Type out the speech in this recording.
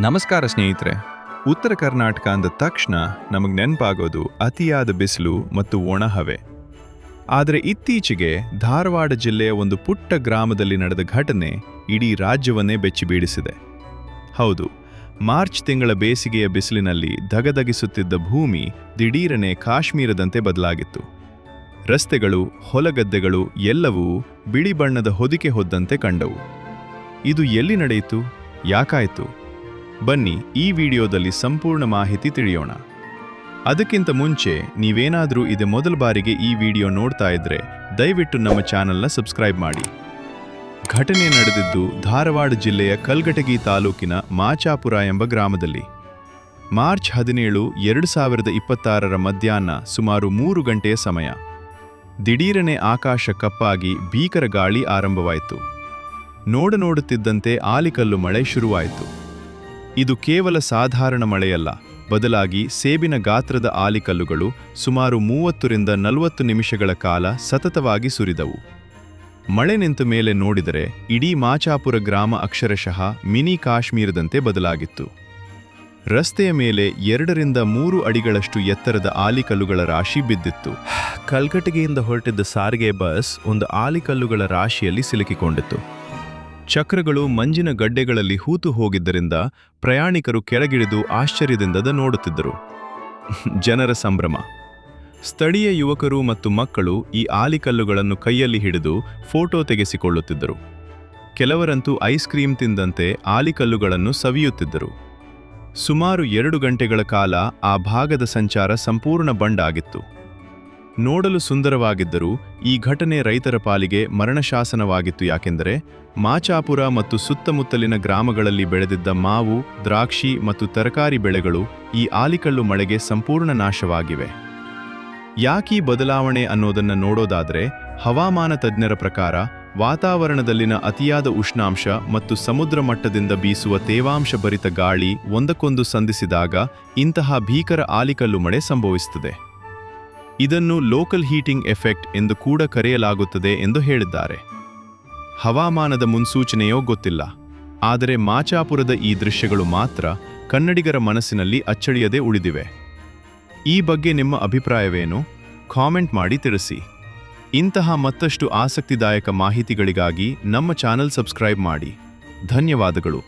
ನಮಸ್ಕಾರ ಸ್ನೇಹಿತರೆ. ಉತ್ತರ ಕರ್ನಾಟಕ ಅಂದ ತಕ್ಷಣ ನಮಗೆ ನೆನಪಾಗೋದು ಅತಿಯಾದ ಬಿಸಿಲು ಮತ್ತು ಒಣಹವೆ. ಆದರೆ ಇತ್ತೀಚೆಗೆ ಧಾರವಾಡ ಜಿಲ್ಲೆಯ ಒಂದು ಪುಟ್ಟ ಗ್ರಾಮದಲ್ಲಿ ನಡೆದ ಘಟನೆ ಇಡೀ ರಾಜ್ಯವನ್ನೇ ಬೆಚ್ಚಿಬೀಳಿಸಿದೆ. ಹೌದು, ಮಾರ್ಚ್ ತಿಂಗಳ ಬೇಸಿಗೆಯ ಬಿಸಿಲಿನಲ್ಲಿ ಧಗಧಗಿಸುತ್ತಿದ್ದ ಭೂಮಿ ದಿಢೀರನೆ ಕಾಶ್ಮೀರದಂತೆ ಬದಲಾಗಿತ್ತು. ರಸ್ತೆಗಳು, ಹೊಲಗದ್ದೆಗಳು ಎಲ್ಲವೂ ಬಿಳಿ ಬಣ್ಣದ ಹೊದಿಕೆ ಹೊದ್ದಂತೆ ಕಂಡವು. ಇದು ಎಲ್ಲಿ ನಡೆಯಿತು? ಯಾಕಾಯಿತು? ಬನ್ನಿ ಈ ವಿಡಿಯೋದಲ್ಲಿ ಸಂಪೂರ್ಣ ಮಾಹಿತಿ ತಿಳಿಯೋಣ. ಅದಕ್ಕಿಂತ ಮುಂಚೆ ನೀವೇನಾದರೂ ಇದೇ ಮೊದಲ ಬಾರಿಗೆ ಈ ವಿಡಿಯೋ ನೋಡ್ತಾ ಇದ್ರೆ ದಯವಿಟ್ಟು ನಮ್ಮ ಚಾನಲ್ನ ಸಬ್ಸ್ಕ್ರೈಬ್ ಮಾಡಿ. ಘಟನೆ ನಡೆದಿದ್ದು ಧಾರವಾಡ ಜಿಲ್ಲೆಯ ಕಲ್ಗಟಗಿ ತಾಲೂಕಿನ ಮಾಚಾಪುರ ಎಂಬ ಗ್ರಾಮದಲ್ಲಿ. ಮಾರ್ಚ್ 17, 2026 ಮಧ್ಯಾಹ್ನ ಸುಮಾರು 3 ಗಂಟೆಯ ಸಮಯ. ದಿಢೀರನೆ ಆಕಾಶ ಕಪ್ಪಾಗಿ ಭೀಕರ ಗಾಳಿ ಆರಂಭವಾಯಿತು. ನೋಡುತ್ತಿದ್ದಂತೆ ಆಲಿಕಲ್ಲು ಮಳೆ ಶುರುವಾಯಿತು. ಇದು ಕೇವಲ ಸಾಧಾರಣ ಮಳೆಯಲ್ಲ, ಬದಲಾಗಿ ಸೇಬಿನ ಗಾತ್ರದ ಆಲಿಕಲ್ಲುಗಳು ಸುಮಾರು 30ರಿಂದ 40 ನಿಮಿಷಗಳ ಕಾಲ ಸತತವಾಗಿ ಸುರಿದವು. ಮಳೆ ನಿಂತ ಮೇಲೆ ನೋಡಿದರೆ ಇಡೀ ಮಾಚಾಪುರ ಗ್ರಾಮ ಅಕ್ಷರಶಃ ಮಿನಿ ಕಾಶ್ಮೀರದಂತೆ ಬದಲಾಗಿತ್ತು. ರಸ್ತೆಯ ಮೇಲೆ 2ರಿಂದ 3 ಅಡಿಗಳಷ್ಟು ಎತ್ತರದ ಆಲಿಕಲ್ಲುಗಳ ರಾಶಿ ಬಿದ್ದಿತ್ತು. ಕಲ್ಗಟಗಿಯಿಂದ ಹೊರಟಿದ್ದ ಸಾರಿಗೆ ಬಸ್ ಒಂದು ಆಲಿಕಲ್ಲುಗಳ ರಾಶಿಯಲ್ಲಿ ಸಿಲುಕಿಕೊಂಡಿತ್ತು. ಚಕ್ರಗಳು ಮಂಜಿನ ಗಡ್ಡೆಗಳಲ್ಲಿ ಹೂತು ಹೋಗಿದ್ದರಿಂದ ಪ್ರಯಾಣಿಕರು ಕೆಳಗಿಳಿದು ಆಶ್ಚರ್ಯದಿಂದ ನೋಡುತ್ತಿದ್ದರು. ಜನರ ಸಂಭ್ರಮ. ಸ್ಥಳೀಯ ಯುವಕರು ಮತ್ತು ಮಕ್ಕಳು ಈ ಆಲಿಕಲ್ಲುಗಳನ್ನು ಕೈಯಲ್ಲಿ ಹಿಡಿದು ಫೋಟೋ ತೆಗೆಸಿಕೊಳ್ಳುತ್ತಿದ್ದರು. ಕೆಲವರಂತೂ ಐಸ್ ಕ್ರೀಮ್ ತಿಂದಂತೆ ಆಲಿಕಲ್ಲುಗಳನ್ನು ಸವಿಯುತ್ತಿದ್ದರು. ಸುಮಾರು 2 ಗಂಟೆಗಳ ಕಾಲ ಆ ಭಾಗದ ಸಂಚಾರ ಸಂಪೂರ್ಣ ಬಂಡ್ ಆಗಿತ್ತು. ನೋಡಲು ಸುಂದರವಾಗಿದ್ದರೂ ಈ ಘಟನೆ ರೈತರ ಪಾಲಿಗೆ ಮರಣಶಾಸನವಾಗಿತ್ತು. ಯಾಕೆಂದರೆ ಮಾಚಾಪುರ ಮತ್ತು ಸುತ್ತಮುತ್ತಲಿನ ಗ್ರಾಮಗಳಲ್ಲಿ ಬೆಳೆದಿದ್ದ ಮಾವು, ದ್ರಾಕ್ಷಿ ಮತ್ತು ತರಕಾರಿ ಬೆಳೆಗಳು ಈ ಆಲಿಕಲ್ಲು ಮಳೆಗೆ ಸಂಪೂರ್ಣ ನಾಶವಾಗಿವೆ. ಯಾಕೀ ಬದಲಾವಣೆ ಅನ್ನೋದನ್ನು ನೋಡೋದಾದರೆ ಹವಾಮಾನ ತಜ್ಞರ ಪ್ರಕಾರ ವಾತಾವರಣದಲ್ಲಿನ ಅತಿಯಾದ ಉಷ್ಣಾಂಶ ಮತ್ತು ಸಮುದ್ರ ಮಟ್ಟದಿಂದ ಬೀಸುವ ತೇವಾಂಶ ಭರಿತ ಗಾಳಿ ಒಂದಕ್ಕೊಂದು ಸಂಧಿಸಿದಾಗ ಇಂತಹ ಭೀಕರ ಆಲಿಕಲ್ಲು ಮಳೆ ಸಂಭವಿಸುತ್ತದೆ. ಇದನ್ನು ಲೋಕಲ್ ಹೀಟಿಂಗ್ ಎಫೆಕ್ಟ್ ಎಂದು ಕೂಡ ಕರೆಯಲಾಗುತ್ತದೆ ಎಂದು ಹೇಳಿದ್ದಾರೆ. ಹವಾಮಾನದ ಮುನ್ಸೂಚನೆಯೋ ಗೊತ್ತಿಲ್ಲ, ಆದರೆ ಮಾಚಾಪುರದ ಈ ದೃಶ್ಯಗಳು ಮಾತ್ರ ಕನ್ನಡಿಗರ ಮನಸ್ಸಿನಲ್ಲಿ ಅಚ್ಚಳಿಯದೆ ಉಳಿದಿವೆ. ಈ ಬಗ್ಗೆ ನಿಮ್ಮ ಅಭಿಪ್ರಾಯವೇನು? ಕಾಮೆಂಟ್ ಮಾಡಿ ತಿಳಿಸಿ. ಇಂತಹ ಮತ್ತಷ್ಟು ಆಸಕ್ತಿದಾಯಕ ಮಾಹಿತಿಗಳಿಗಾಗಿ ನಮ್ಮ ಚಾನೆಲ್ ಸಬ್ಸ್ಕ್ರೈಬ್ ಮಾಡಿ. ಧನ್ಯವಾದಗಳು.